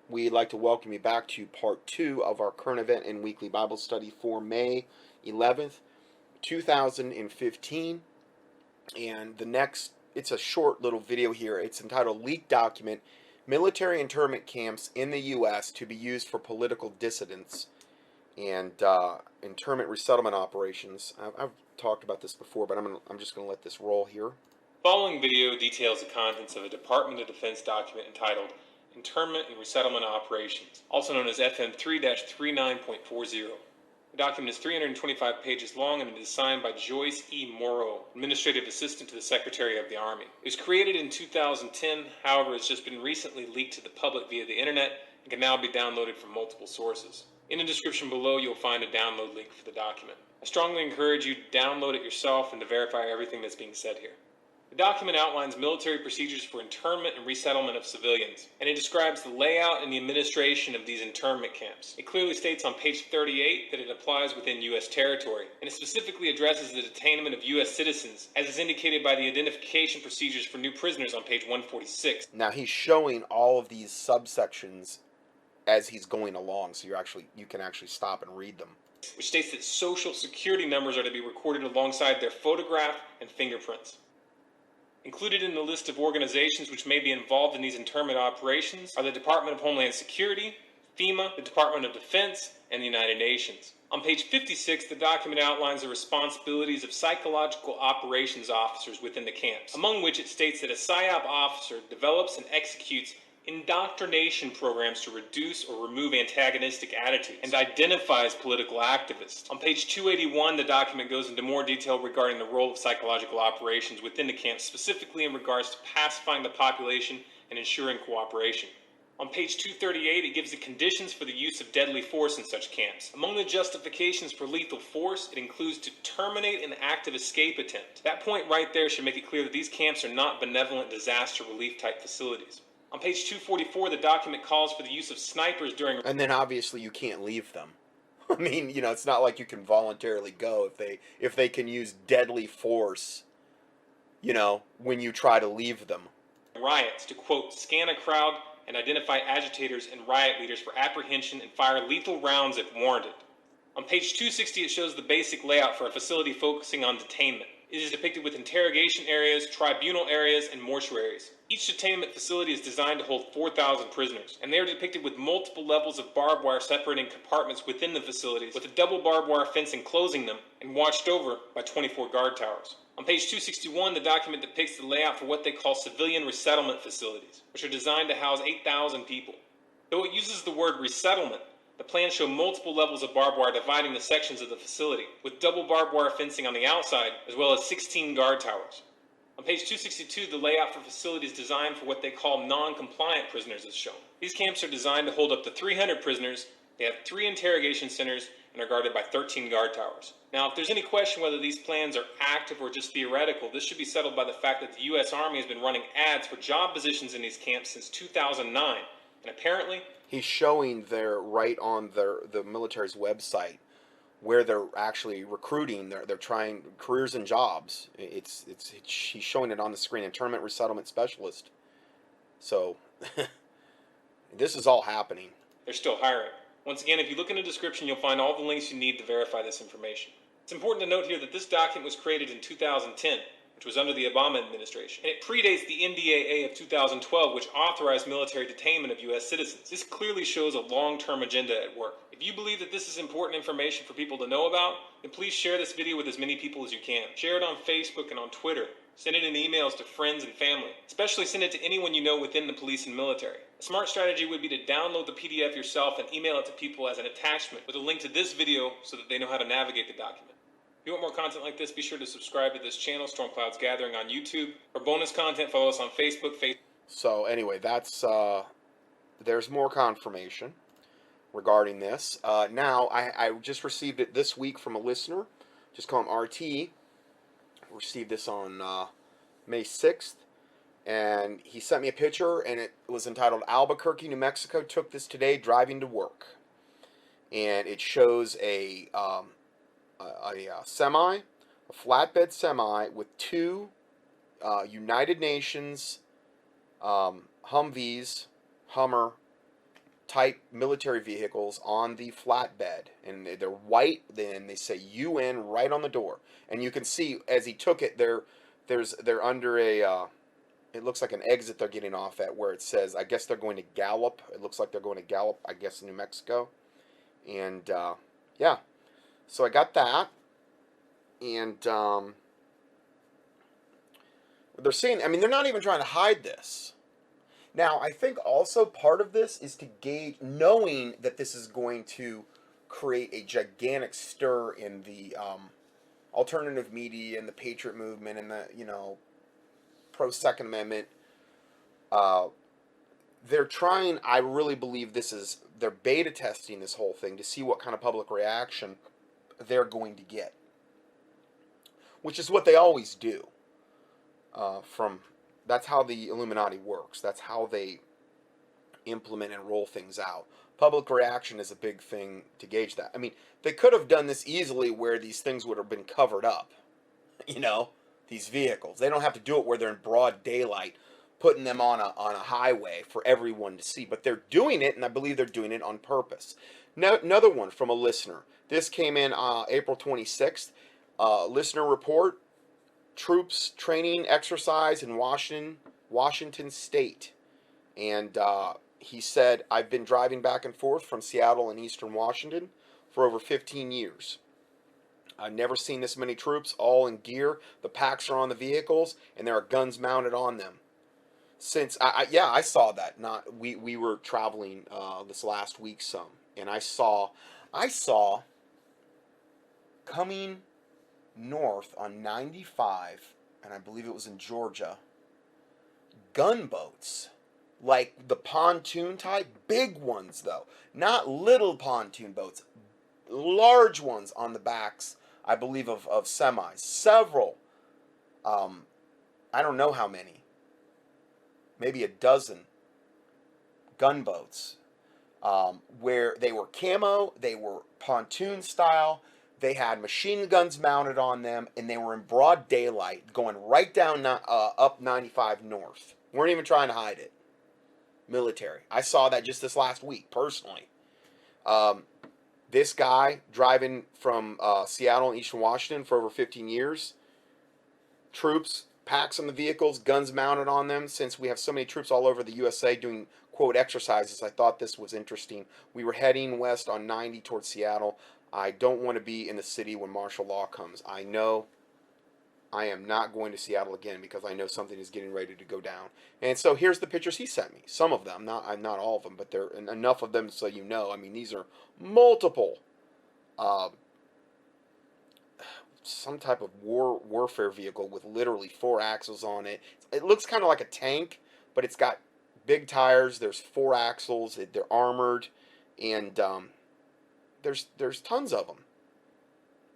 We'd like to welcome you back to part 2 of our current event and weekly Bible study for May 11th, 2015. And it's a short little video here. It's entitled Leaked Document Military Internment Camps in the U.S. to be Used for Political Dissidents and Internment Resettlement Operations. I've talked about this before, but I'm just going to let this roll here. The following video details the contents of a Department of Defense document entitled Internment and Resettlement Operations, also known as FM 3-39.40. The document is 325 pages long and it is signed by Joyce E. Morrow, Administrative Assistant to the Secretary of the Army. It was created in 2010, however, it's just been recently leaked to the public via the internet and can now be downloaded from multiple sources. In the description below, you'll find a download link for the document. I strongly encourage you to download it yourself and to verify everything that's being said here. The document outlines military procedures for internment and resettlement of civilians, and it describes the layout and the administration of these internment camps. It clearly states on page 38 that it applies within U.S. territory, and it specifically addresses the detainment of U.S. citizens, as is indicated by the identification procedures for new prisoners on page 146. Now he's showing all of these subsections as he's going along, so you can actually stop and read them. Which states that social security numbers are to be recorded alongside their photograph and fingerprints. Included in the list of organizations which may be involved in these internment operations are the Department of Homeland Security, FEMA, the Department of Defense, and the United Nations. On page 56, the document outlines the responsibilities of psychological operations officers within the camps, among which it states that a PSYOP officer develops and executes indoctrination programs to reduce or remove antagonistic attitudes and identifies political activists. On page 281, the document goes into more detail regarding the role of psychological operations within the camp, specifically in regards to pacifying the population and ensuring cooperation. On page 238, it gives the conditions for the use of deadly force in such camps. Among the justifications for lethal force, it includes to terminate an active escape attempt. That point right there should make it clear that these camps are not benevolent disaster relief type facilities. On page 244, the document calls for the use of snipers during... And then obviously you can't leave them. I mean, it's not like you can voluntarily go if they can use deadly force, when you try to leave them. Riots to, quote, scan a crowd and identify agitators and riot leaders for apprehension and fire lethal rounds if warranted. On page 260, it shows the basic layout for a facility focusing on detainment. It is depicted with interrogation areas, tribunal areas, and mortuaries. Each detainment facility is designed to hold 4,000 prisoners, and they are depicted with multiple levels of barbed wire separating compartments within the facilities, with a double barbed wire fence enclosing them, and watched over by 24 guard towers. On page 261, the document depicts the layout for what they call civilian resettlement facilities, which are designed to house 8,000 people. Though it uses the word resettlement, the plans show multiple levels of barbed wire dividing the sections of the facility, with double barbed wire fencing on the outside, as well as 16 guard towers. On page 262, the layout for facilities designed for what they call non-compliant prisoners is shown. These camps are designed to hold up to 300 prisoners, they have 3 interrogation centers, and are guarded by 13 guard towers. Now, if there's any question whether these plans are active or just theoretical, this should be settled by the fact that the U.S. Army has been running ads for job positions in these camps since 2009, and apparently... He's showing right on the military's website where they're actually recruiting. They're trying careers and jobs. He's showing it on the screen. Internment Resettlement Specialist. So this is all happening. They're still hiring. Once again, if you look in the description, you'll find all the links you need to verify this information. It's important to note here that this document was created in 2010. Which was under the Obama administration, and it predates the NDAA of 2012, which authorized military detainment of U.S. citizens. This clearly shows a long-term agenda at work. If you believe that this is important information for people to know about, then please share this video with as many people as you can. Share it on Facebook and on Twitter. Send it in emails to friends and family. Especially send it to anyone you know within the police and military. A smart strategy would be to download the PDF yourself and email it to people as an attachment with a link to this video so that they know how to navigate the document. If you want more content like this, be sure to subscribe to this channel, Storm Clouds Gathering on YouTube. For bonus content, follow us on Facebook. So anyway, there's more confirmation regarding this. Now, I just received it this week from a listener. Just call him RT. Received this on May 6th. And he sent me a picture, and it was entitled Albuquerque, New Mexico. Took this today driving to work. And it shows a flatbed semi with 2 United Nations Humvees, Hummer type military vehicles on the flatbed, and they're white. Then they say UN right on the door, and you can see as he took it, they're under a. It looks like an exit they're getting off at where it says, I guess they're going to Gallup. It looks like they're going to Gallup, I guess, New Mexico. And yeah, so I got that, and they're saying, I mean, they're not even trying to hide this. Now, I think also part of this is to gauge, knowing that this is going to create a gigantic stir in the alternative media and the patriot movement and the, pro Second Amendment. They're trying, I really believe they're beta testing this whole thing to see what kind of public reaction they're going to get. Which is what they always do. That's how the Illuminati works. That's how they implement and roll things out. Public reaction is a big thing to gauge that. I mean, they could have done this easily where these things would have been covered up. These vehicles. They don't have to do it where they're in broad daylight, putting them on a highway for everyone to see. But they're doing it, and I believe they're doing it on purpose. Now, another one from a listener. This came in April 26th. Listener report. Troops training exercise in Washington State. And he said, I've been driving back and forth from Seattle and Eastern Washington for over 15 years. I've never seen this many troops, all in gear. The packs are on the vehicles, and there are guns mounted on them. Since, I saw that. We were traveling this last week some, and I saw coming north on 95, and I believe it was in Georgia, gunboats, like the pontoon type, big ones though, not little pontoon boats, large ones on the backs, I believe of semis, several, I don't know how many, maybe a dozen gunboats, where they were camo, they were pontoon style. They had machine guns mounted on them, and they were in broad daylight, going right down up 95 north. Weren't even trying to hide it. Military. I saw that just this last week, personally. This guy, driving from Seattle and Eastern Washington for over 15 years. Troops, packs on the vehicles, guns mounted on them. Since we have so many troops all over the USA doing, quote, exercises, I thought this was interesting. We were heading west on 90 towards Seattle. I don't want to be in the city when martial law comes. I know I am not going to Seattle again because I know something is getting ready to go down. And so here's the pictures he sent me. Some of them, not all of them, but there are enough of them so you know. I mean, these are multiple, some type of warfare vehicle with literally 4 axles on it. It looks kind of like a tank, but it's got big tires. There's 4 axles. They're armored, and there's tons of them.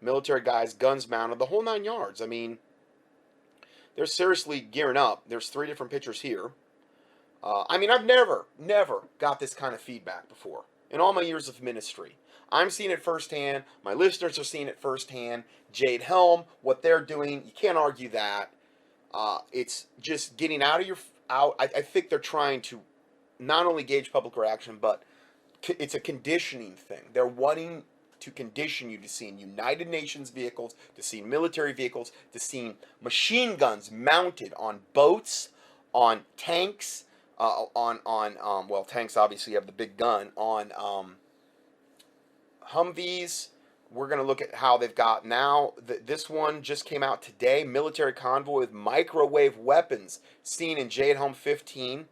Military guys, guns mounted, the whole 9 yards. I mean, they're seriously gearing up. There's 3 different pictures here. I mean, I've never got this kind of feedback before in all my years of ministry. I'm seeing it firsthand. My listeners are seeing it firsthand. Jade, Helm, what they're doing, you can't argue that. It's just getting out. I think they're trying to not only gauge public reaction, but it's a conditioning thing. They're wanting to condition you to seeing United Nations vehicles, to seeing military vehicles, to seeing machine guns mounted on boats, on tanks, well, tanks obviously have the big gun, on Humvees. We're going to look at how they've got now. This one just came out today. Military convoy with microwave weapons seen in Jade Helm 15.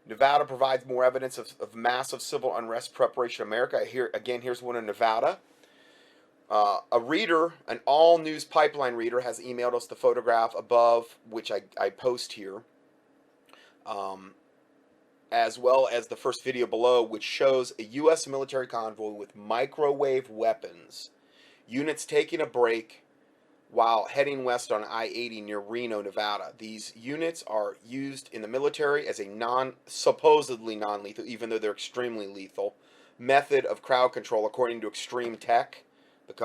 Nevada provides more evidence of massive civil unrest preparation in America. Here's one in Nevada. A reader, an all news pipeline reader, has emailed us the photograph above, which I post here, as well as the first video below, which shows a U.S. military convoy with microwave weapons. Units taking a break while heading west on I-80 near Reno, Nevada. These units are used in the military as a supposedly non-lethal, even though they're extremely lethal, method of crowd control, according to Extreme Tech,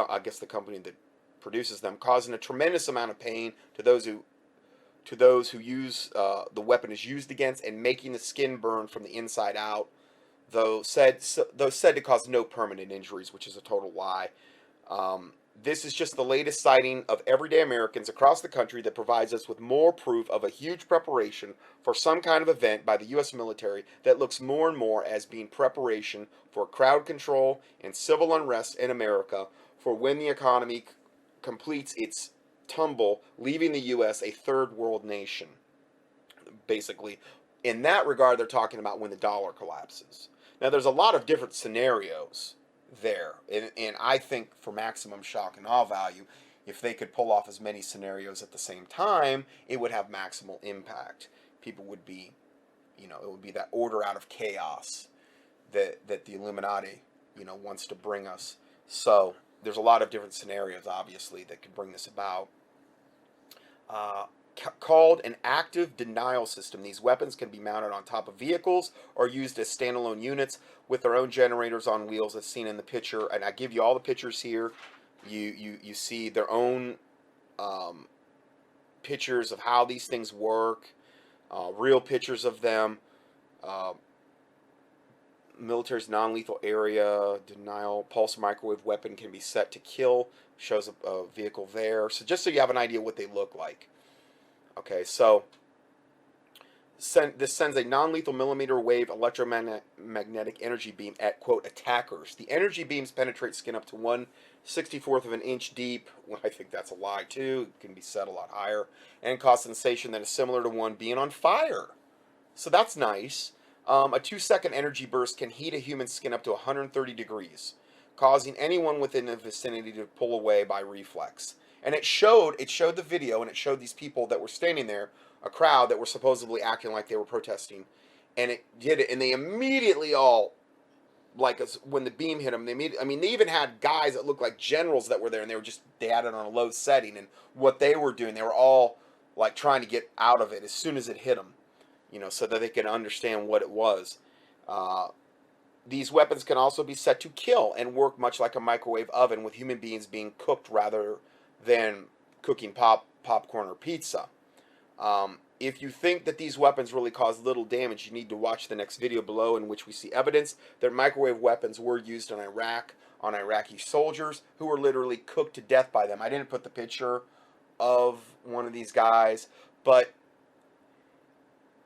I guess the company that produces them, causing a tremendous amount of pain to those who use the weapon is used against, and making the skin burn from the inside out. though said to cause no permanent injuries, which is a total lie. This is just the latest sighting of everyday Americans across the country that provides us with more proof of a huge preparation for some kind of event by the U.S. military that looks more and more as being preparation for crowd control and civil unrest in America for when the economy completes its tumble, leaving the U.S. a third world nation. Basically, in that regard, they're talking about when the dollar collapses. Now, there's a lot of different scenarios there. And I think for maximum shock and awe value, if they could pull off as many scenarios at the same time, it would have maximal impact. People would be, it would be that order out of chaos that the Illuminati, wants to bring us. So there's a lot of different scenarios, obviously, that could bring this about. Called an active denial system. These weapons can be mounted on top of vehicles or used as standalone units with their own generators on wheels, as seen in the picture. And I give you all the pictures here. You see their own pictures of how these things work, real pictures of them. Military's non-lethal area denial. Pulse microwave weapon can be set to kill. Shows a vehicle there. So just so you have an idea what they look like. Okay, so this sends a non-lethal millimeter wave electromagnetic energy beam at, quote, attackers. The energy beams penetrate skin up to 1/64 of an inch deep. Well, I think that's a lie, too. It can be set a lot higher. And cause sensation that is similar to one being on fire. So that's nice. A 2-second energy burst can heat a human skin up to 130 degrees, causing anyone within the vicinity to pull away by reflex. And it showed the video, and it showed these people that were standing there, a crowd that were supposedly acting like they were protesting, and it did it, and they immediately all, like, when the beam hit them, they even had guys that looked like generals that were there, and they had it on a low setting, and what they were doing, they were all, like, trying to get out of it as soon as it hit them, so that they could understand what it was. These weapons can also be set to kill and work much like a microwave oven, with human beings being cooked rather than cooking popcorn or pizza. If you think that these weapons really cause little damage, you need to watch the next video below, in which we see evidence that microwave weapons were used in Iraq on Iraqi soldiers who were literally cooked to death by them. I didn't put the picture of one of these guys, but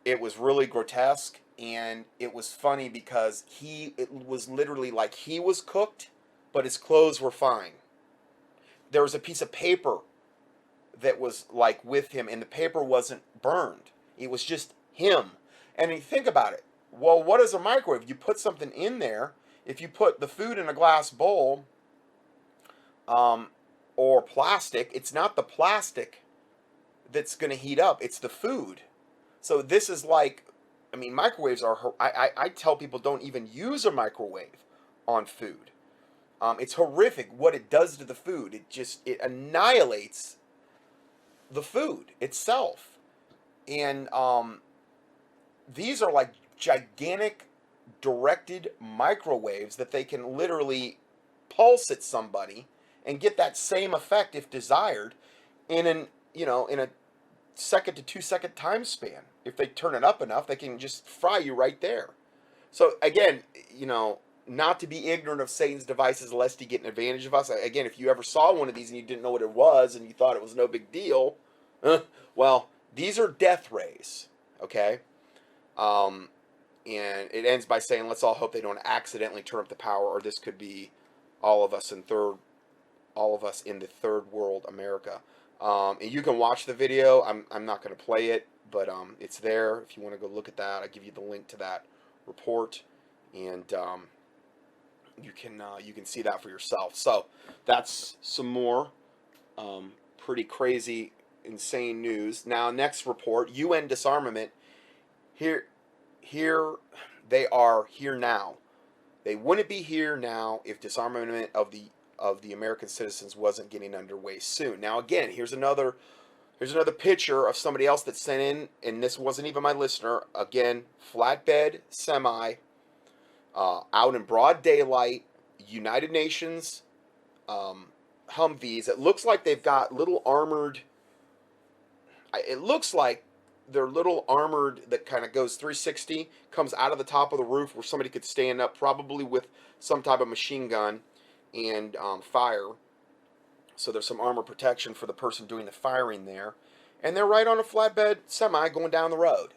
it was really grotesque, and it was funny because it was literally like he was cooked, but his clothes were fine. There was a piece of paper that was like with him, and the paper wasn't burned. It was just him. And you think about it. Well, what is a microwave? You put something in there. If you put the food in a glass bowl or plastic, it's not the plastic that's going to heat up. It's the food. So this is like, microwaves are, I tell people don't even use a microwave on food. It's horrific what it does to the food. It annihilates the food itself. And these are like gigantic directed microwaves that they can literally pulse at somebody and get that same effect, if desired, in a 1 to 2 second time span. If they turn it up enough, they can just fry you right there. So again, not to be ignorant of Satan's devices lest he get an advantage of us. Again, if you ever saw one of these and you didn't know what it was and you thought it was no big deal, well, these are death rays, okay? And it ends by saying, let's all hope they don't accidentally turn up the power, or this could be all of us in the third world America. And you can watch the video. I'm not going to play it, but it's there if you want to go look at that. I'll give you the link to that report, and you can see that for yourself. So that's some more pretty crazy, insane news. Now, next report: UN disarmament. Here they are here now. They wouldn't be here now if disarmament of the American citizens wasn't getting underway soon. Now, again, here's another picture of somebody else that sent in, and this wasn't even my listener. Again, flatbed semi, out in broad daylight, United Nations Humvees. It looks like they've got little armored. It looks like they're little armored that kind of goes 360, comes out of the top of the roof where somebody could stand up, probably with some type of machine gun and fire. So there's some armor protection for the person doing the firing there. And they're right on a flatbed semi going down the road.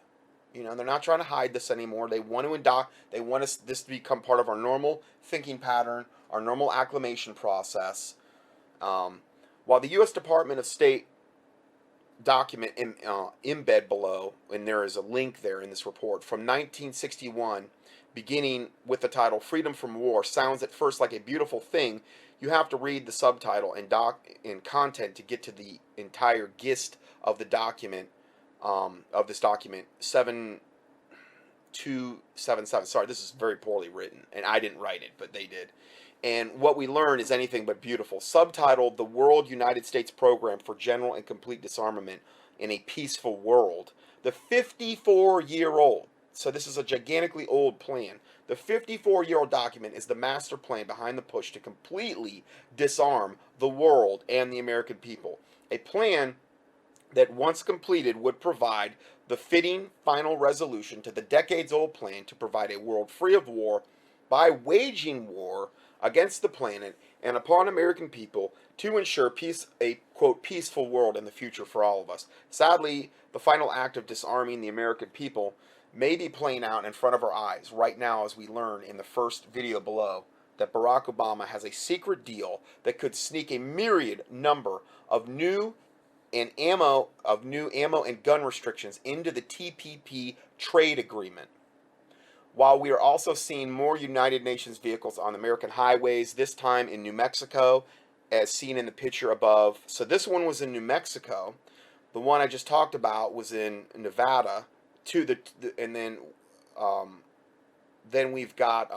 You know, they're not trying to hide this anymore. They want to They want this to become part of our normal thinking pattern, our normal acclimation process. While the U.S. Department of State document embed below, and there is a link there in this report from 1961, beginning with the title "Freedom from War," sounds at first like a beautiful thing. You have to read the subtitle and content to get to the entire gist of the document. Of this document 7277. Sorry, this is very poorly written, and I didn't write it, but they did. And what we learn is anything but beautiful. Subtitled "The World United States Program for General and Complete Disarmament in a Peaceful World." The 54-year-old, so this is a gigantically old plan. The 54-year-old document is the master plan behind the push to completely disarm the world and the American people. A plan that once completed would provide the fitting final resolution to the decades-old plan to provide a world free of war by waging war against the planet and upon American people to ensure peace, a quote peaceful world in the future for all of us. Sadly, the final act of disarming the American people may be playing out in front of our eyes right now, as we learn in the first video below that Barack Obama has a secret deal that could sneak a myriad number of new ammo and gun restrictions into the TPP trade agreement. While we are also seeing more United Nations vehicles on American highways, this time in New Mexico, as seen in the picture above. So this one was in New Mexico. The one I just talked about was in Nevada. And then we've got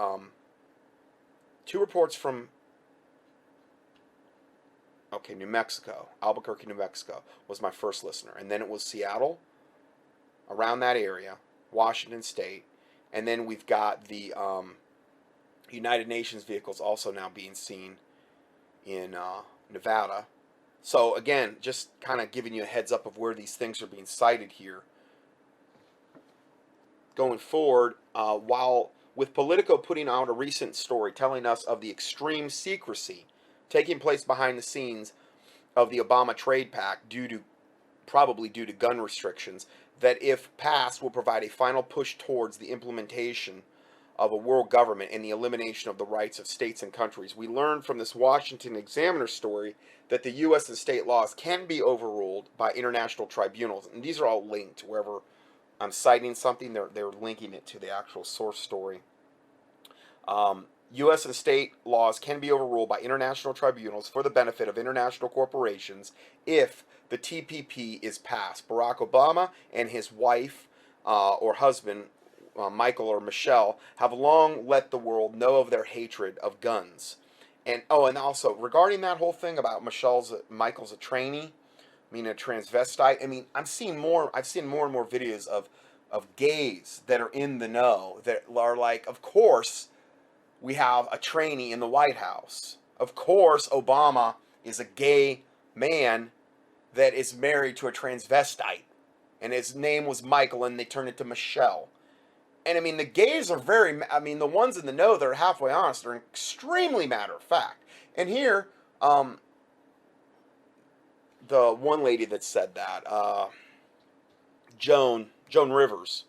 two reports from New Mexico. Albuquerque, New Mexico was my first listener. And then it was Seattle, around that area, Washington State. And then we've got the United Nations vehicles also now being seen in Nevada. So again, just kind of giving you a heads up of where these things are being cited here. Going forward, while with Politico putting out a recent story telling us of the extreme secrecy taking place behind the scenes of the Obama trade pact probably due to gun restrictions, that if passed will provide a final push towards the implementation of a world government and the elimination of the rights of states and countries. We learned from this Washington Examiner story that the U.S. and state laws can be overruled by international tribunals. And these are all linked. Wherever I'm citing something, they're linking it to the actual source story. U.S. and state laws can be overruled by international tribunals for the benefit of international corporations if the TPP is passed. Barack Obama and his wife or husband, Michael or Michelle, have long let the world know of their hatred of guns. And also regarding that whole thing about Michael's a trainee, a transvestite. I've seen more and more videos of gays that are in the know that are like, of course we have a trainee in the White House. Of course Obama is a gay man that is married to a transvestite, and his name was Michael and they turned it to Michelle. And the gays are the ones in the know that are halfway honest are extremely matter of fact. And here, the one lady that said that, Joan Rivers,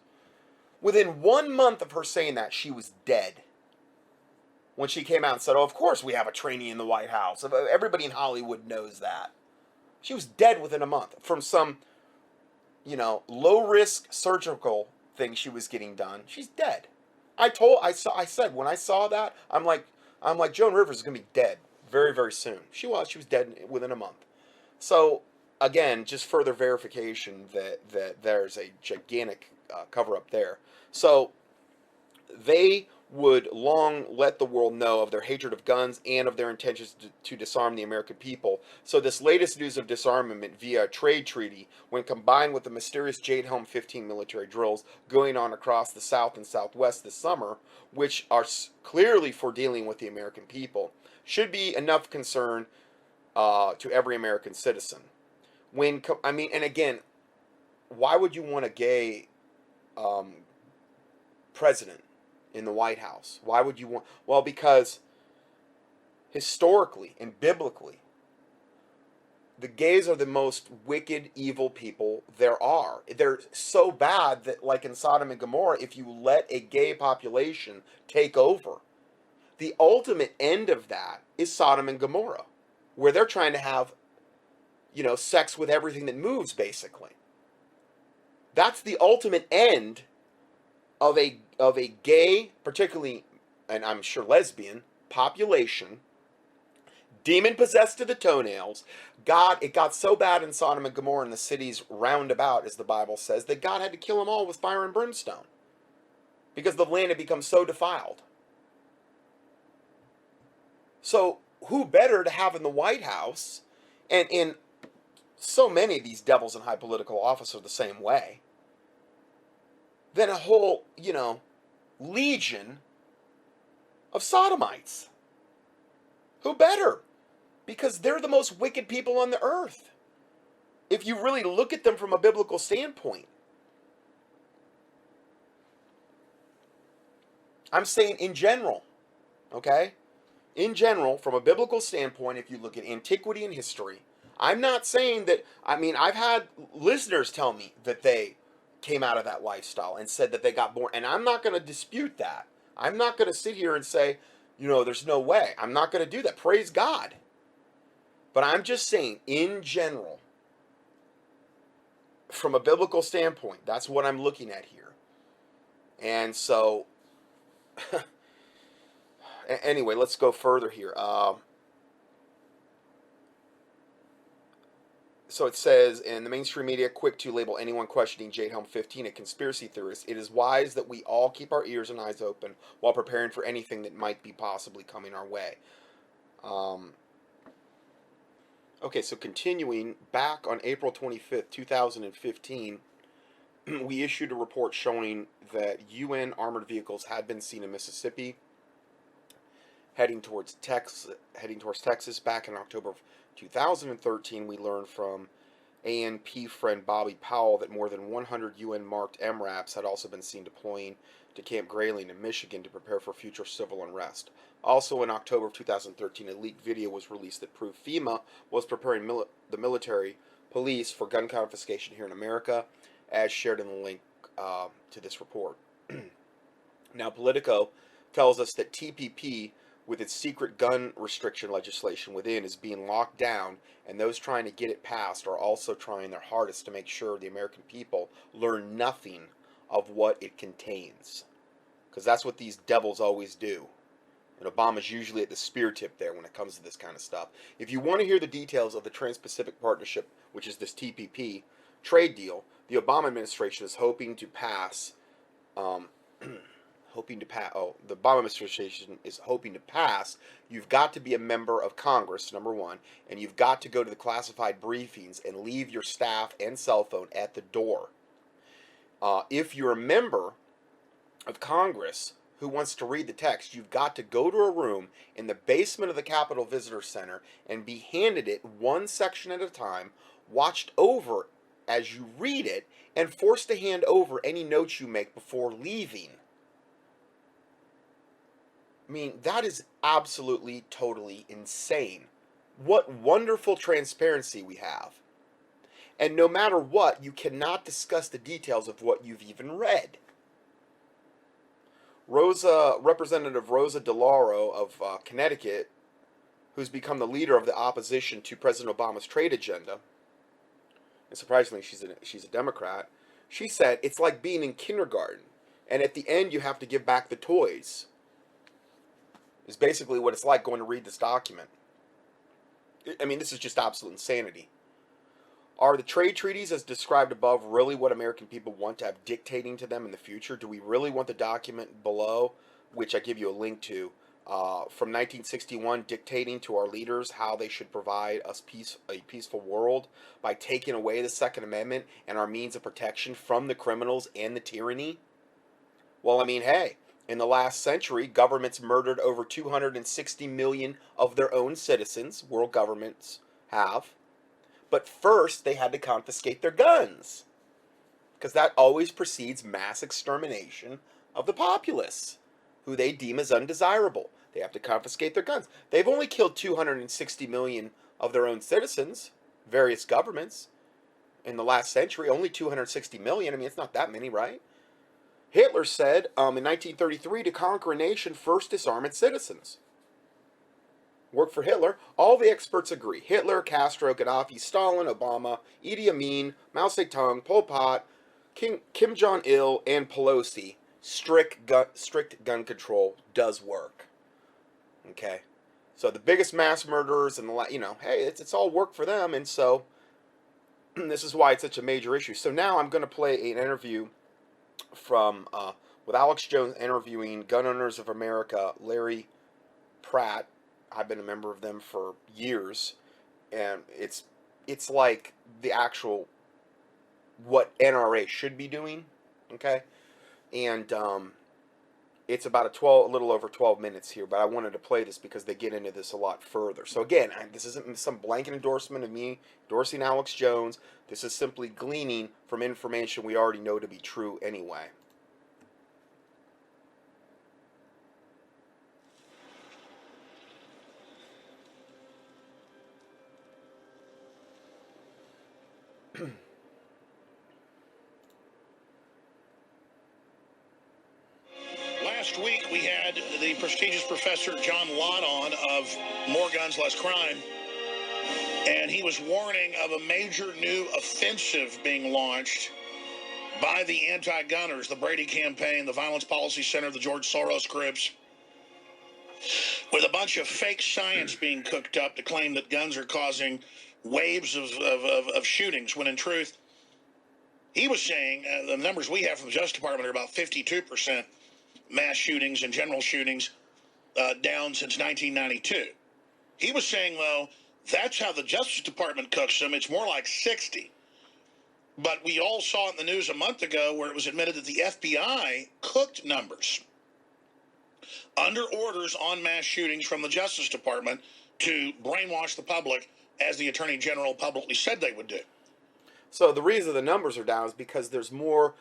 within 1 month of her saying that, she was dead. When she came out and said, "Oh, of course we have a trainee in the White House. Everybody in Hollywood knows that." She was dead within a month from some, low-risk surgical thing she was getting done. She's dead. I said when I saw that, I'm like Joan Rivers is gonna be dead very, very soon. She was dead within a month. So again, just further verification that there's a gigantic cover up there. So they would long let the world know of their hatred of guns and of their intentions to disarm the American people. So this latest news of disarmament via a trade treaty, when combined with the mysterious Jade Helm 15 military drills going on across the South and Southwest this summer, which are clearly for dealing with the American people, should be enough concern to every American citizen. And again, why would you want a gay um, president in the White House? Why would you want? Well, because historically and biblically, the gays are the most wicked, evil people there are. They're so bad that, like in Sodom and Gomorrah, if you let a gay population take over, the ultimate end of that is Sodom and Gomorrah, where they're trying to have, sex with everything that moves, basically. That's the ultimate end of a gay, particularly, and I'm sure lesbian, population, demon possessed to the toenails. It got so bad in Sodom and Gomorrah and the cities round about, as the Bible says, that God had to kill them all with fire and brimstone because the land had become so defiled. So who better to have in the White House, and in so many of these devils in high political office are the same way, than a whole, legion of sodomites? Who better? Because they're the most wicked people on the earth, if you really look at them from a biblical standpoint. I'm saying in general, okay? In general, from a biblical standpoint, if you look at antiquity and history, I'm not saying that, I've had listeners tell me that they came out of that lifestyle and said that they got born, and I'm not going to dispute that. I'm not going to sit here and say, there's no way. I'm not going to do that. Praise God. But I'm just saying, in general, from a biblical standpoint, that's what I'm looking at here. And so, anyway, let's go further here. So it says, in the mainstream media, quick to label anyone questioning Jade Helm 15 a conspiracy theorist, it is wise that we all keep our ears and eyes open while preparing for anything that might be possibly coming our way. Okay, so continuing, back on April 25th, 2015, we issued a report showing that UN armored vehicles had been seen in Mississippi, heading towards Texas. Back in October of 2013, we learned from ANP friend Bobby Powell that more than 100 UN-marked MRAPs had also been seen deploying to Camp Grayling in Michigan to prepare for future civil unrest. Also in October of 2013, a leaked video was released that proved FEMA was preparing the military police for gun confiscation here in America, as shared in the link to this report. Now, Politico tells us that TPP, with its secret gun restriction legislation within, is being locked down, and those trying to get it passed are also trying their hardest to make sure the American people learn nothing of what it contains. Because that's what these devils always do. And Obama's usually at the spear tip there when it comes to this kind of stuff. If you want to hear the details of the Trans-Pacific Partnership, which is this TPP trade deal, the Obama administration is hoping to pass the Obama administration is hoping to pass, you've got to be a member of Congress, number one, and you've got to go to the classified briefings and leave your staff and cell phone at the door. If you're a member of Congress who wants to read the text, you've got to go to a room in the basement of the Capitol Visitor Center and be handed it one section at a time, watched over as you read it, and forced to hand over any notes you make before leaving. That is absolutely, totally insane. What wonderful transparency we have. And no matter what, you cannot discuss the details of what you've even read. Representative Rosa DeLauro of Connecticut, who's become the leader of the opposition to President Obama's trade agenda, and surprisingly she's a Democrat, she said it's like being in kindergarten, and at the end you have to give back the toys. Is basically what it's like going to read this document. This is just absolute insanity. Are the trade treaties as described above really what American people want to have dictating to them in the future? Do we really want the document below, which I give you a link to, from 1961, dictating to our leaders how they should provide us a peaceful world by taking away the Second Amendment and our means of protection from the criminals and the tyranny? Well, hey, in the last century, governments murdered over 260 million of their own citizens. World governments have. But first, they had to confiscate their guns. because that always precedes mass extermination of the populace, who they deem as undesirable. They have to confiscate their guns. They've only killed 260 million of their own citizens, various governments, in the last century. Only 260 million. I mean, it's not that many, right? Hitler said in 1933, to conquer a nation, first disarm its citizens. Worked for Hitler. All the experts agree. Hitler, Castro, Gaddafi, Stalin, Obama, Idi Amin, Mao Zedong, Pol Pot, Kim Jong-il, and Pelosi. Strict gun control does work. Okay? So the biggest mass murderers and hey, it's all work for them, and so this is why it's such a major issue. So now I'm going to play an interview from with Alex Jones interviewing Gun Owners of America, Larry Pratt. I've been a member of them for years, and it's like the actual what NRA should be doing, okay? And it's about a little over 12 minutes here, but I wanted to play this because they get into this a lot further. So again, this isn't some blanket endorsement of me endorsing Alex Jones. This is simply gleaning from information we already know to be true anyway. Last week, we had the prestigious Professor John Lott on of More Guns, Less Crime, and he was warning of a major new offensive being launched by the anti-gunners, the Brady campaign, the Violence Policy Center, the George Soros groups, with a bunch of fake science being cooked up to claim that guns are causing waves of shootings, when in truth, he was saying the numbers we have from the Justice Department are about 52% mass shootings and general shootings down since 1992. He was saying, though, that's how the Justice Department cooks them. It's more like 60. But we all saw it in the news a month ago where it was admitted that the FBI cooked numbers under orders on mass shootings from the Justice Department to brainwash the public, as the Attorney General publicly said they would do. So the reason the numbers are down is because there's more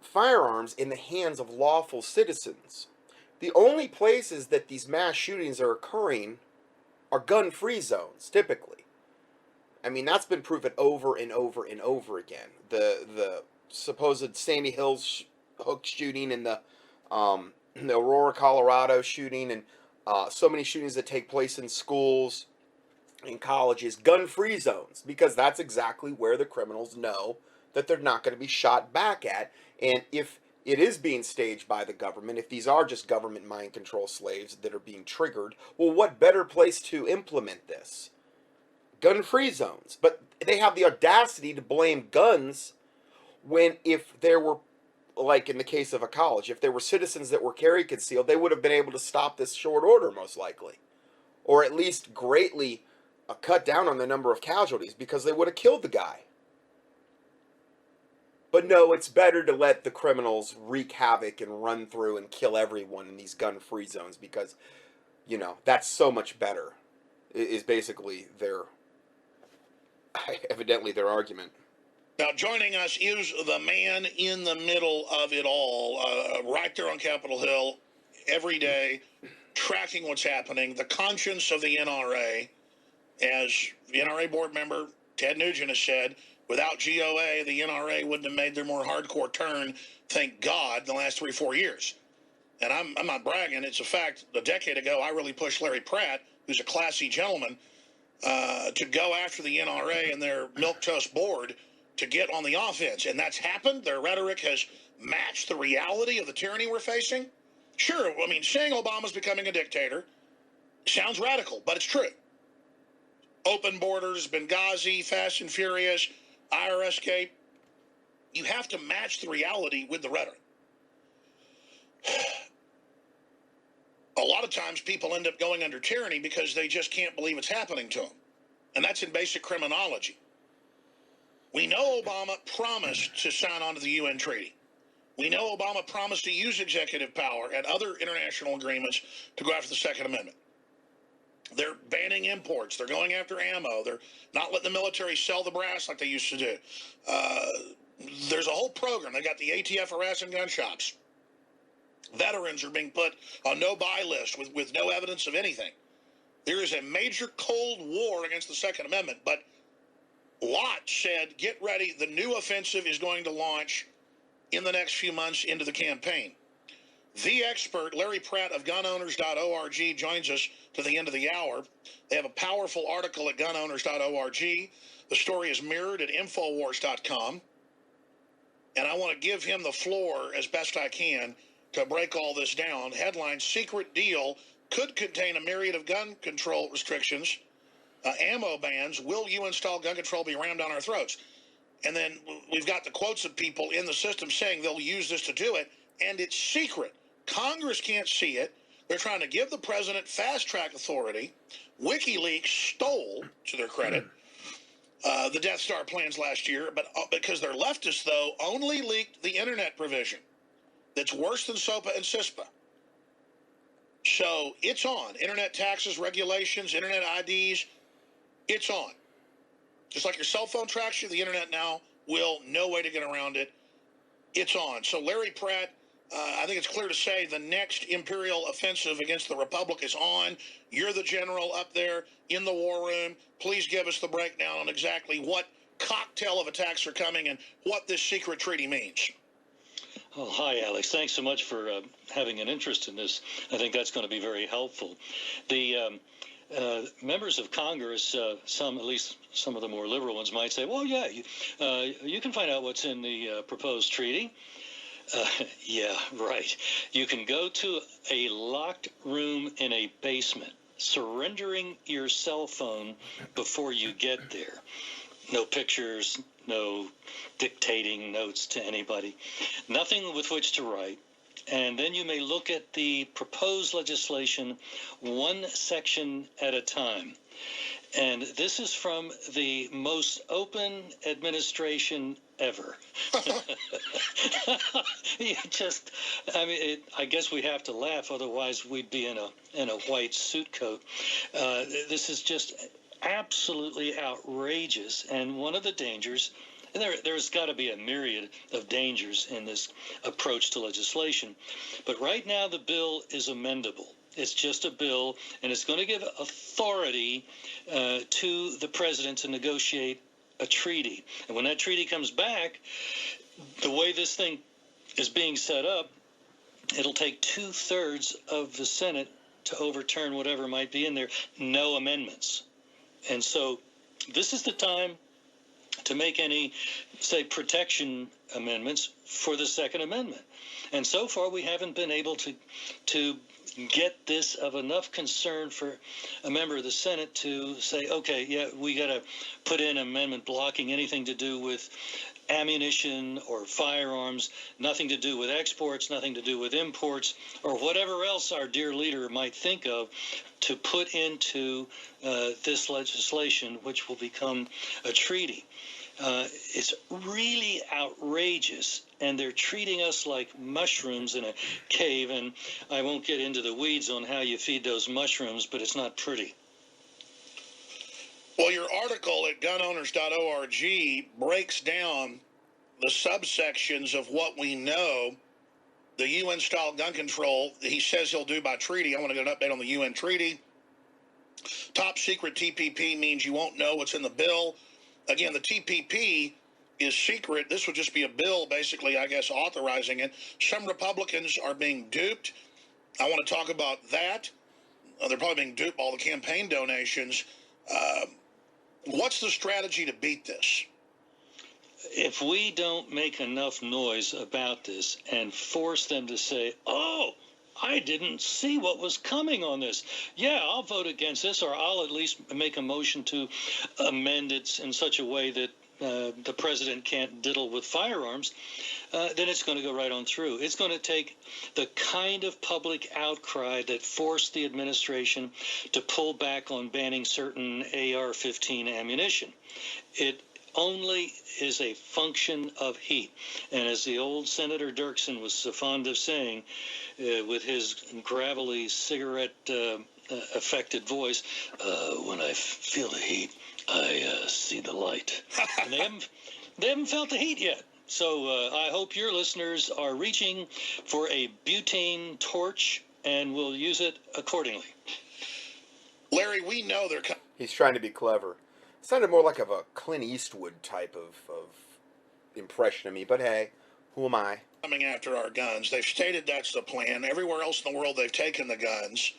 firearms in the hands of lawful citizens. The only places that these mass shootings are occurring are gun-free zones, typically. I mean, that's been proven over and over and over again. The supposed Sandy Hook shooting and the Aurora, Colorado shooting, and so many shootings that take place in schools, in colleges, gun-free zones, because that's exactly where the criminals know that they're not going to be shot back at. And if it is being staged by the government, if these are just government mind control slaves that are being triggered, well, what better place to implement this? Gun-free zones. But they have the audacity to blame guns when, if there were, like in the case of a college, if there were citizens that were carry concealed, they would have been able to stop this short order, most likely. Or at least greatly cut down on the number of casualties, because they would have killed the guy. But no, it's better to let the criminals wreak havoc and run through and kill everyone in these gun-free zones, because, that's so much better, is basically evidently their argument. Now, joining us is the man in the middle of it all, right there on Capitol Hill, every day, tracking what's happening, the conscience of the NRA. As the NRA board member Ted Nugent has said, without GOA, the NRA wouldn't have made their more hardcore turn, thank God, in the last 3-4 years. And I'm not bragging. It's a fact. A decade ago, I really pushed Larry Pratt, who's a classy gentleman, to go after the NRA and their milquetoast board to get on the offense. And that's happened. Their rhetoric has matched the reality of the tyranny we're facing. Sure, I mean, saying Obama's becoming a dictator sounds radical, but it's true. Open borders, Benghazi, Fast and Furious, IRS gate. You have to match the reality with the rhetoric. A lot of times people end up going under tyranny because they just can't believe it's happening to them. And that's in basic criminology. We know Obama promised to sign on to the UN treaty. We know Obama promised to use executive power and other international agreements to go after the Second Amendment. They're banning imports. They're going after ammo. They're not letting the military sell the brass like they used to do. There's a whole program. They got the ATF harassing gun shops. Veterans are being put on no-buy list with no evidence of anything. There is a major Cold War against the Second Amendment, but Lott said, get ready, the new offensive is going to launch in the next few months into the campaign. The expert, Larry Pratt of gunowners.org, joins us to the end of the hour. They have a powerful article at gunowners.org. The story is mirrored at infowars.com. And I want to give him the floor as best I can to break all this down. Headline, secret deal could contain a myriad of gun control restrictions, ammo bans. Will you install gun control be rammed down our throats? And then we've got the quotes of people in the system saying they'll use this to do it, and it's secret. Congress can't see it. They're trying to give the president fast-track authority. WikiLeaks stole, to their credit, the Death Star plans last year, but because they're leftists, though, only leaked the internet provision. That's worse than SOPA and CISPA. So it's on. Internet taxes, regulations, internet IDs, it's on. Just like your cell phone tracks you, the internet now will. No way to get around it. It's on. So Larry Pratt, I think it's clear to say the next imperial offensive against the Republic is on. You're the general up there in the war room. Please give us the breakdown on exactly what cocktail of attacks are coming and what this secret treaty means. Oh, hi, Alex. Thanks so much for having an interest in this. I think that's going to be very helpful. The members of Congress, some, at least some of the more liberal ones, might say, well, yeah, you can find out what's in the proposed treaty. Yeah, right. You can go to a locked room in a basement, surrendering your cell phone before you get there. No pictures, no dictating notes to anybody, nothing with which to write. And then you may look at the proposed legislation one section at a time. And this is from the most open administration ever. I guess we have to laugh, otherwise we'd be in a white suit coat. This is just absolutely outrageous. And one of the dangers, and there's got to be a myriad of dangers in this approach to legislation, but right now the bill is amendable. It's just a bill, and it's going to give authority to the president to negotiate a treaty. And when that treaty comes back, the way this thing is being set up, it'll take 2/3 of the Senate to overturn whatever might be in there, no amendments. And so this is the time to make any, say, protection amendments for the Second Amendment. And so far we haven't been able to get this of enough concern for a member of the Senate to say, okay, yeah, we got to put in an amendment blocking anything to do with ammunition or firearms, nothing to do with exports, nothing to do with imports, or whatever else our dear leader might think of to put into this legislation, which will become a treaty. It's really outrageous, and they're treating us like mushrooms in a cave, and I won't get into the weeds on how you feed those mushrooms, but it's not pretty. Well, your article at gunowners.org breaks down the subsections of what we know the UN-style gun control he says he'll do by treaty. I want to get an update on the UN treaty. Top secret TPP means you won't know what's in the bill. Again, the TPP is secret. This would just be a bill, basically, I guess, authorizing it. Some Republicans are being duped. I want to talk about that. They're probably being duped by all the campaign donations. What's the strategy to beat this? If we don't make enough noise about this and force them to say, oh, I didn't see what was coming on this. Yeah, I'll vote against this, or I'll at least make a motion to amend it in such a way that the president can't diddle with firearms, then it's going to go right on through. It's going to take the kind of public outcry that forced the administration to pull back on banning certain AR-15 ammunition. It only is a function of heat. And as the old Senator Dirksen was so fond of saying, with his gravelly cigarette-affected voice, when I feel the heat, I see the light. And they haven't felt the heat yet. So I hope your listeners are reaching for a butane torch and will use it accordingly. Larry, we know they're He's trying to be clever. It sounded more like of a Clint Eastwood type of impression of me, but hey, who am I? coming after our guns. They've stated that's the plan. Everywhere else in the world, they've taken the guns.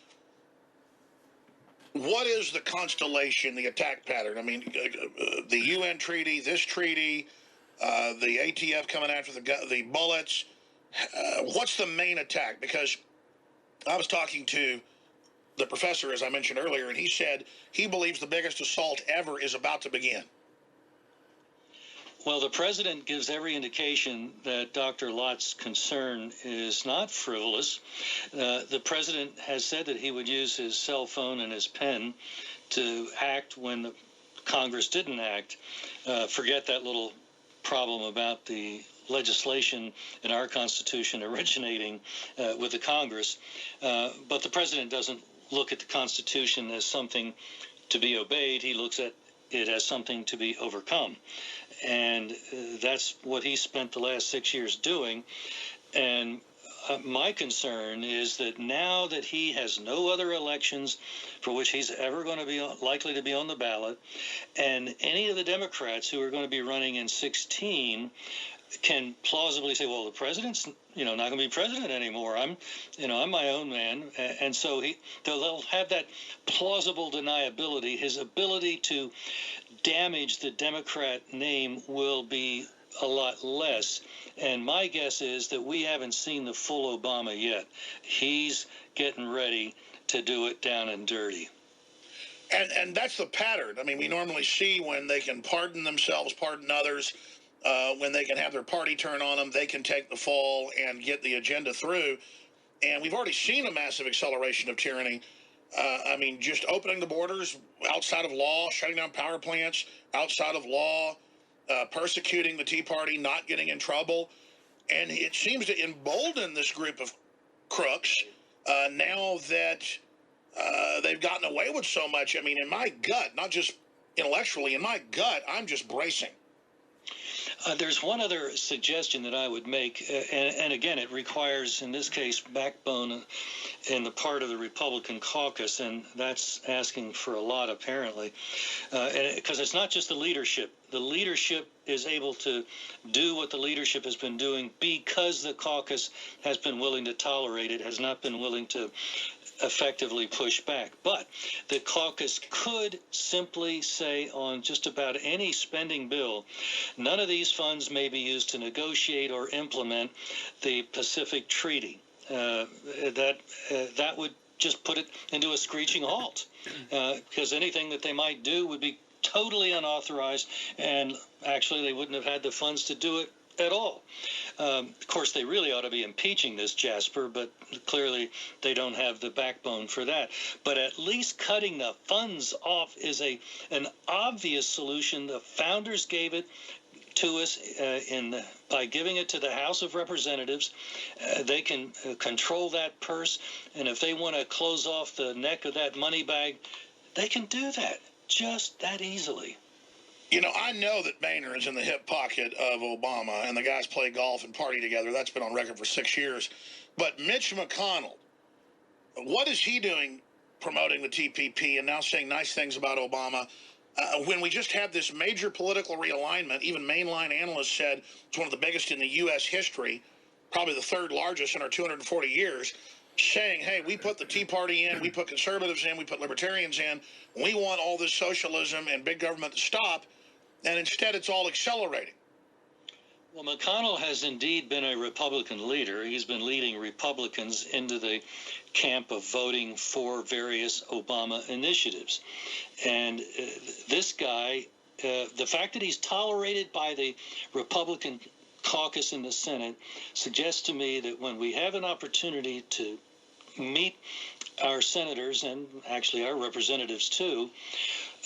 What is the constellation, the attack pattern? I mean, the UN treaty, this treaty, the ATF coming after the bullets. What's the main attack? Because I was talking to the professor, as I mentioned earlier, and he said he believes the biggest assault ever is about to begin. Well, the president gives every indication that Dr. Lott's concern is not frivolous. The president has said that he would use his cell phone and his pen to act when the Congress didn't act. Forget that little problem about the legislation in our Constitution originating with the Congress. But the president doesn't look at the Constitution as something to be obeyed. He looks at it as something to be overcome. And that's what he spent the last 6 years doing. And my concern is that now that he has no other elections for which he's ever going to be likely to be on the ballot, and any of the Democrats who are going to be running in 16 can plausibly say, well, the president's not going to be president anymore. I'm my own man. And so they'll have that plausible deniability. His ability to damage the Democrat name will be a lot less. And my guess is that we haven't seen the full Obama yet. He's getting ready to do it down and dirty. And that's the pattern. I mean, we normally see when they can pardon themselves, pardon others, when they can have their party turn on them, they can take the fall and get the agenda through. And we've already seen a massive acceleration of tyranny. I mean, just opening the borders outside of law, shutting down power plants outside of law, persecuting the Tea Party, not getting in trouble. And it seems to embolden this group of crooks now that they've gotten away with so much. I mean, in my gut, not just intellectually, in my gut, I'm just bracing. There's one other suggestion that I would make, and again, it requires, in this case, backbone in the part of the Republican caucus, and that's asking for a lot, apparently, because it's not just the leadership. The leadership is able to do what the leadership has been doing because the caucus has been willing to tolerate it, has not been willing to effectively push back. But the caucus could simply say on just about any spending bill, none of these funds may be used to negotiate or implement the Pacific Treaty. That would just put it into a screeching halt, because anything that they might do would be totally unauthorized, and actually they wouldn't have had the funds to do it at all. Of course, they really ought to be impeaching this Jasper, but clearly they don't have the backbone for that. But at least cutting the funds off is an obvious solution. The founders gave it to us by giving it to the House of Representatives. They can control that purse, and if they want to close off the neck of that money bag, they can do that just that easily. You know, I know that Boehner is in the hip pocket of Obama, and the guys play golf and party together. That's been on record for 6 years. But Mitch McConnell, what is he doing promoting the TPP and now saying nice things about Obama when we just had this major political realignment? Even mainline analysts said it's one of the biggest in the U.S. history, probably the third largest in our 240 years, saying, hey, we put the Tea Party in, we put conservatives in, we put libertarians in, we want all this socialism and big government to stop, and instead it's all accelerating. Well, McConnell has indeed been a Republican leader. He's been leading Republicans into the camp of voting for various Obama initiatives. And this guy, the fact that he's tolerated by the Republican caucus in the Senate suggests to me that when we have an opportunity to meet our senators and actually our representatives too,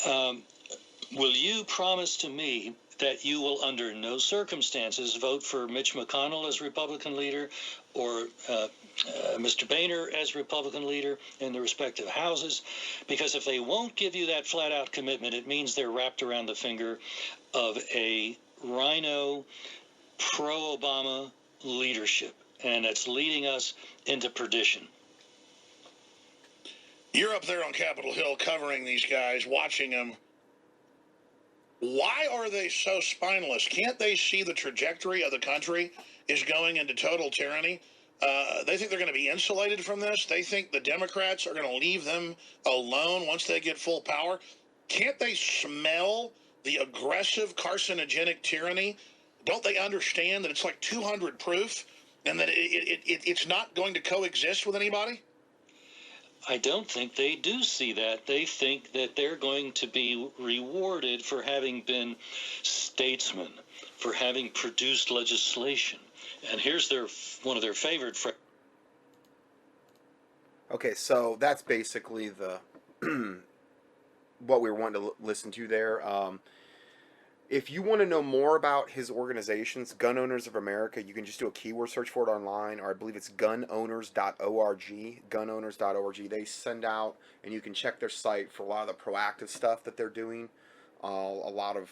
will you promise to me that you will under no circumstances vote for Mitch McConnell as Republican leader or Mr. Boehner as Republican leader in the respective houses? Because if they won't give you that flat-out commitment, it means they're wrapped around the finger of a rhino pro-Obama leadership, and it's leading us into perdition. You're up there on Capitol Hill covering these guys, watching them. Why are they so spineless? Can't they see the trajectory of the country is going into total tyranny? They think they're going to be insulated from this. They think the Democrats are going to leave them alone once they get full power. Can't they smell the aggressive carcinogenic tyranny? Don't they understand that it's like 200 proof and that it's not going to coexist with anybody? I don't think they do see that. They think that they're going to be rewarded for having been statesmen, for having produced legislation. And here's one of their favorite phrases. Okay, so that's basically the what we were wanting to listen to there. If you want to know more about his organizations, Gun Owners of America, you can just do a keyword search for it online, or I believe it's gunowners.org, gunowners.org. They send out, and you can check their site for a lot of the proactive stuff that they're doing, a lot of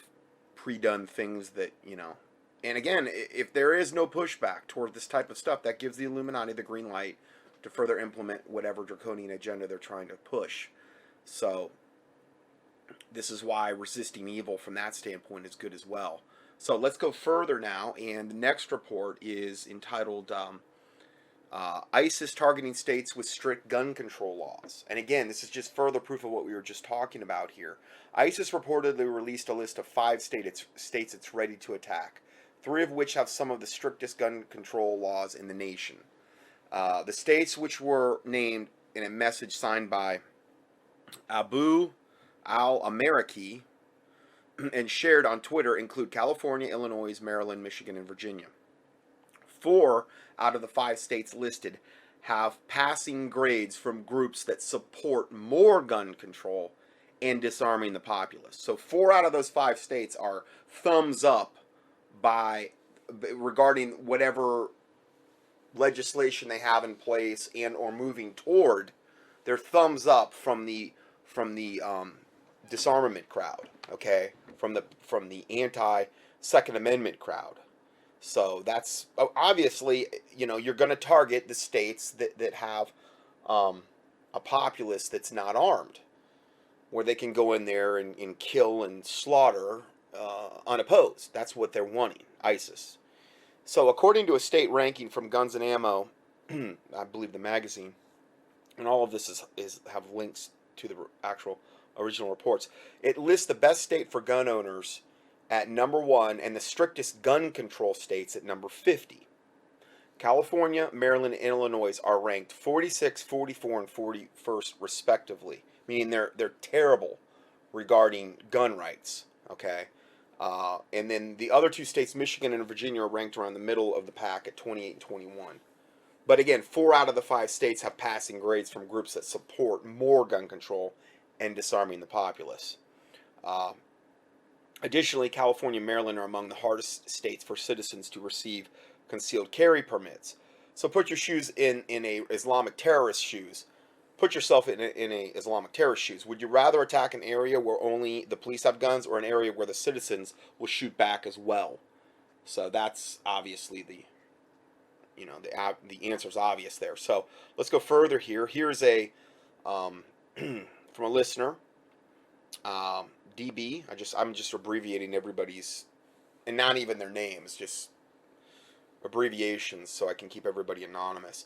pre-done things that, you know. And again, if there is no pushback toward this type of stuff, that gives the Illuminati the green light to further implement whatever draconian agenda they're trying to push. So this is why resisting evil from that standpoint is good as well. So let's go further now, and the next report is entitled ISIS targeting states with strict gun control laws. And again, this is just further proof of what we were just talking about here. ISIS reportedly released a list of 5 states it's ready to attack, 3 of which have some of the strictest gun control laws in the nation. The states which were named in a message signed by Abu Albuquerque and shared on Twitter include California, Illinois, Maryland, Michigan, and Virginia. 4 out of the 5 states listed have passing grades from groups that support more gun control and disarming the populace. So 4 out of those 5 states are thumbs up regarding whatever legislation they have in place and or moving toward. Their thumbs up from the disarmament crowd, okay, from the anti-Second Amendment crowd. So that's obviously, you know, you're going to target the states that have a populace that's not armed, where they can go in there and kill and slaughter unopposed. That's what they're wanting, ISIS. So according to a state ranking from Guns and Ammo, I believe the magazine, and all of this have links to the actual original reports. It lists the best state for gun owners at number 1 and the strictest gun control states at number 50. California, Maryland, and Illinois are ranked 46, 44, and 41st respectively, meaning they're terrible regarding gun rights, okay? And then the other 2 states, Michigan and Virginia, are ranked around the middle of the pack at 28 and 21. But again, 4 out of the 5 states have passing grades from groups that support more gun control and disarming the populace. Additionally, California and Maryland are among the hardest states for citizens to receive concealed carry permits. So put your shoes in a Islamic terrorist shoes. Put yourself in a Islamic terrorist shoes. Would you rather attack an area where only the police have guns, or an area where the citizens will shoot back as well? So that's obviously the answer is obvious there. So let's go further here. Here's a from a listener, DB. I'm just abbreviating everybody's, and not even their names, just abbreviations so I can keep everybody anonymous.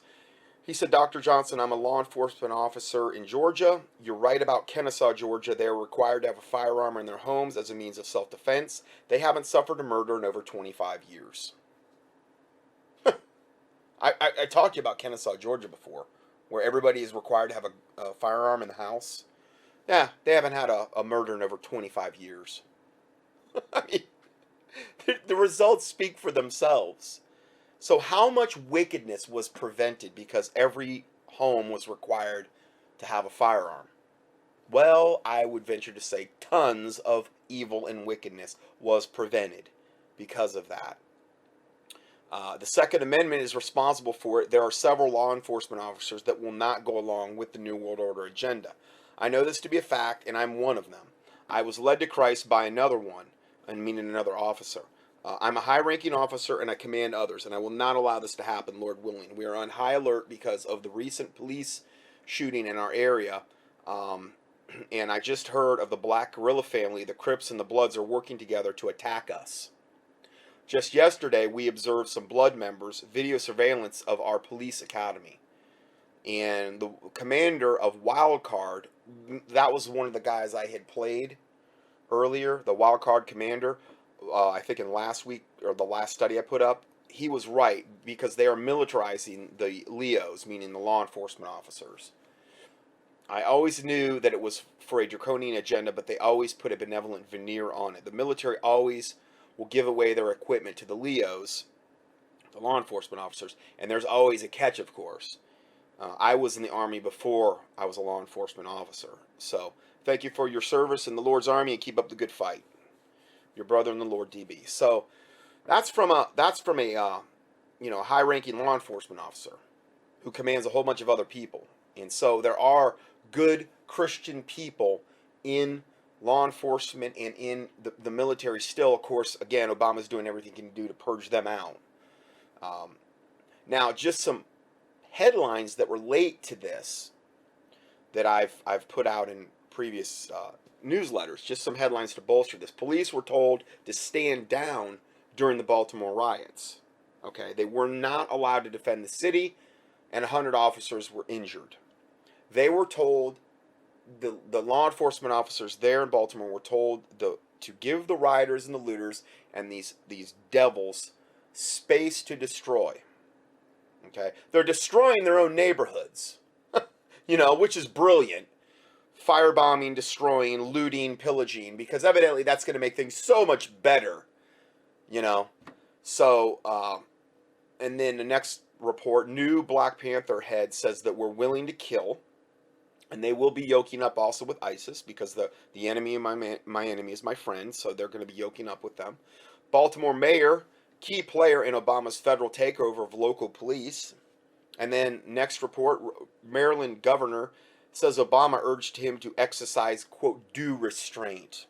He said, Dr. Johnson, I'm a law enforcement officer in Georgia. You're right about Kennesaw, Georgia. They are required to have a firearm in their homes as a means of self-defense. They haven't suffered a murder in over 25 years. I talked to you about Kennesaw, Georgia before, where everybody is required to have a firearm in the house. Yeah, they haven't had a murder in over 25 years. I mean, the results speak for themselves. So how much wickedness was prevented because every home was required to have a firearm? Well, I would venture to say tons of evil and wickedness was prevented because of that. The Second Amendment is responsible for it. There are several law enforcement officers that will not go along with the New World Order agenda. I know this to be a fact, and I'm one of them. I was led to Christ by another one, and meaning another officer. I'm a high-ranking officer and I command others, and I will not allow this to happen, Lord willing. We are on high alert because of the recent police shooting in our area. And I just heard of the Black Guerrilla family. The Crips and the Bloods are working together to attack us. Just yesterday, we observed some Blood members video surveillance of our police academy. And the commander of Wildcard, that was one of the guys I had played earlier, the Wildcard commander, I think in last week, or the last study I put up, he was right, because they are militarizing the LEOs, meaning the law enforcement officers. I always knew that it was for a draconian agenda, but they always put a benevolent veneer on it. The military always will give away their equipment to the LEOs, the law enforcement officers, and there's always a catch, of course. I was in the Army before I was a law enforcement officer. So, thank you for your service in the Lord's Army, and keep up the good fight. Your brother in the Lord, DB. So, that's from a high-ranking law enforcement officer who commands a whole bunch of other people. And so there are good Christian people in law enforcement and in the military still. Of course, again, Obama's doing everything he can do to purge them out. Now, just some headlines that relate to this that I've put out in previous newsletters. Just some headlines to bolster this. Police were told to stand down during the Baltimore riots. Okay, they were not allowed to defend the city, and 100 officers were injured. They were told, the law enforcement officers there in Baltimore were told to give the rioters and the looters and these devils space to destroy. Okay, they're destroying their own neighborhoods, which is brilliant. Firebombing, destroying, looting, pillaging, because evidently that's going to make things so much better, So, and then the next report, new Black Panther head says that we're willing to kill, and they will be yoking up also with ISIS, because the enemy of my enemy is my friend, so they're going to be yoking up with them. Baltimore mayor, key player in Obama's federal takeover of local police. And then next report, Maryland governor says Obama urged him to exercise, quote, due restraint.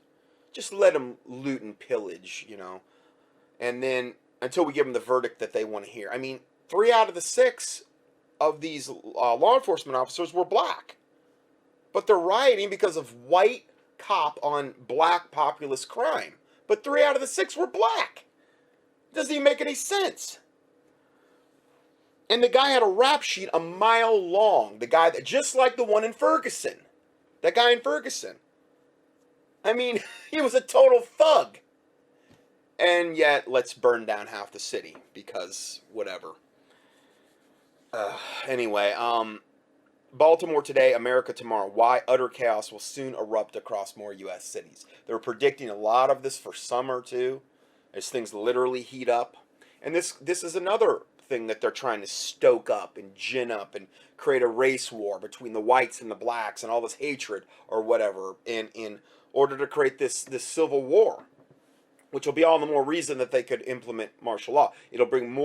Just let him loot and pillage, And then, until we give them the verdict that they want to hear. I mean, 3 out of the 6 of these law enforcement officers were black. But they're rioting because of white cop on black populist crime. But 3 out of the 6 were black. Doesn't even make any sense. And the guy had a rap sheet a mile long. The guy that, just like the one in Ferguson. That guy in Ferguson. I mean, he was a total thug. And yet, let's burn down half the city. Because, whatever. Anyway, Baltimore today, America tomorrow. Why utter chaos will soon erupt across more U.S. cities. They were predicting a lot of this for summer, too. As things literally heat up. And this is another thing that they're trying to stoke up and gin up and create a race war between the whites and the blacks and all this hatred or whatever in order to create this civil war, which will be all the more reason that they could implement martial law. It'll bring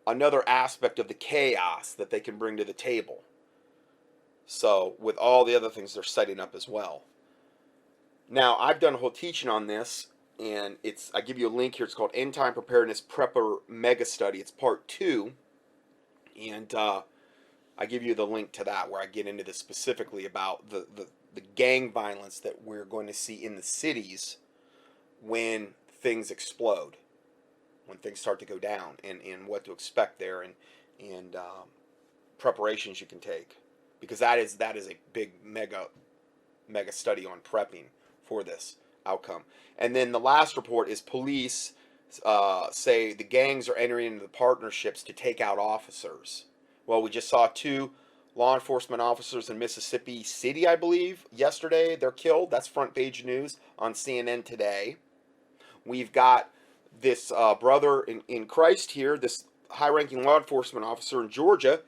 another aspect of the chaos that they can bring to the table. So with all the other things they're setting up as well. Now, I've done a whole teaching on this, and I give you a link here. It's called End Time Preparedness Prepper Mega Study. It's part 2, and I give you the link to that where I get into this specifically about the gang violence that we're going to see in the cities when things explode, when things start to go down, and what to expect there, and preparations you can take, because that is a big mega study on prepping for this outcome. And then the last report is police say the gangs are entering into the partnerships to take out officers. Well, we just saw 2 law enforcement officers in Mississippi City, I believe, yesterday. They're killed. That's front page news on CNN today. We've got this brother in Christ here, this high-ranking law enforcement officer in Georgia,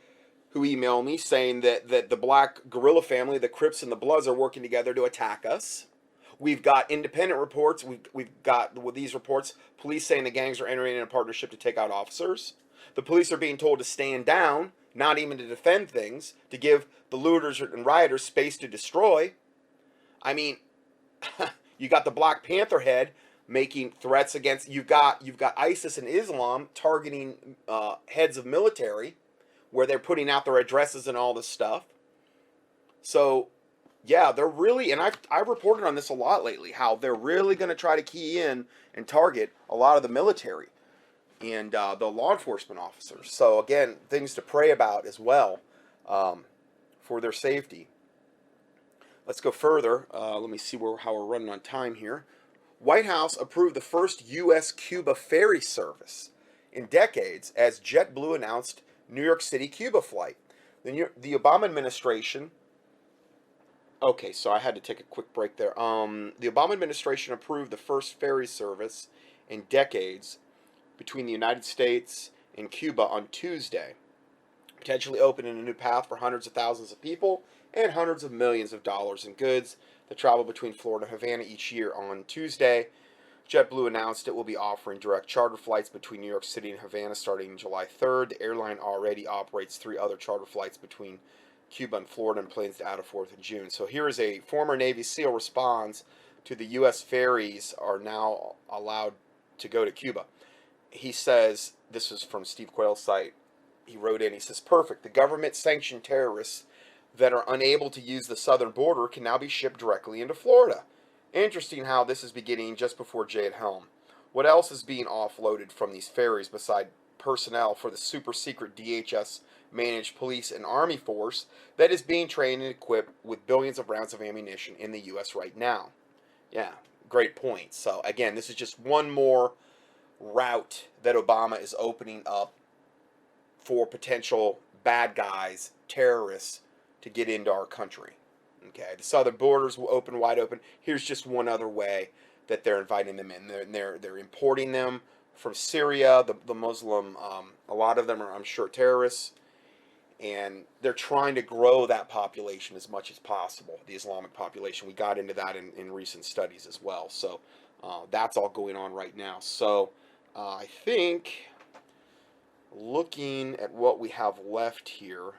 who emailed me saying that the Black Guerrilla family, the Crips and the Bloods, are working together to attack us. We've got independent reports. We've got, with these reports, police saying the gangs are entering in a partnership to take out officers. The police are being told to stand down, not even to defend things, to give the looters and rioters space to destroy. I mean, you got the Black Panther head making threats against. You've got ISIS and Islam targeting heads of military, where they're putting out their addresses and all this stuff. So, yeah, they're really, and I've reported on this a lot lately, how they're really going to try to key in and target a lot of the military and the law enforcement officers. So again, things to pray about as well for their safety. Let's go further. Let me see how we're running on time here. White House approved the first U.S.-Cuba ferry service in decades as JetBlue announced New York City-Cuba flight. The Obama administration... Okay, so I had to take a quick break there. The Obama administration approved the first ferry service in decades between the United States and Cuba on Tuesday, potentially opening a new path for hundreds of thousands of people and hundreds of millions of dollars in goods that travel between Florida and Havana each year. On Tuesday, JetBlue announced it will be offering direct charter flights between New York City and Havana starting July 3rd. The airline already operates 3 other charter flights between Cuba and Florida and plans to add a 4th in June. So here is a former Navy SEAL responds to the U.S. ferries are now allowed to go to Cuba. He says, this is from Steve Quayle's site, he wrote in, he says, perfect, the government-sanctioned terrorists that are unable to use the southern border can now be shipped directly into Florida. Interesting how this is beginning just before Jade Helm. What else is being offloaded from these ferries beside personnel for the super-secret DHS-managed police and army force that is being trained and equipped with billions of rounds of ammunition in the U.S. right now? Yeah, great point. So, again, this is just one more route that Obama is opening up for potential bad guys, terrorists, to get into our country. Okay, the southern borders will open wide open. Here's just one other way that they're inviting them in. They're importing them from Syria, the Muslim. A lot of them are, I'm sure, terrorists, and they're trying to grow that population as much as possible. The Islamic population. We got into that in recent studies as well. So that's all going on right now. So I think, looking at what we have left here,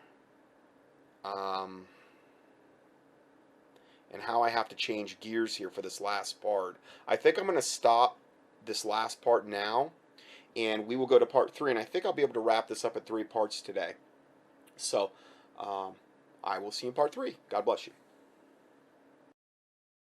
and how I have to change gears here for this last part, I think I'm going to stop this last part now, and we will go to part 3, and I think I'll be able to wrap this up in 3 parts today. So I will see you in part 3. God bless you.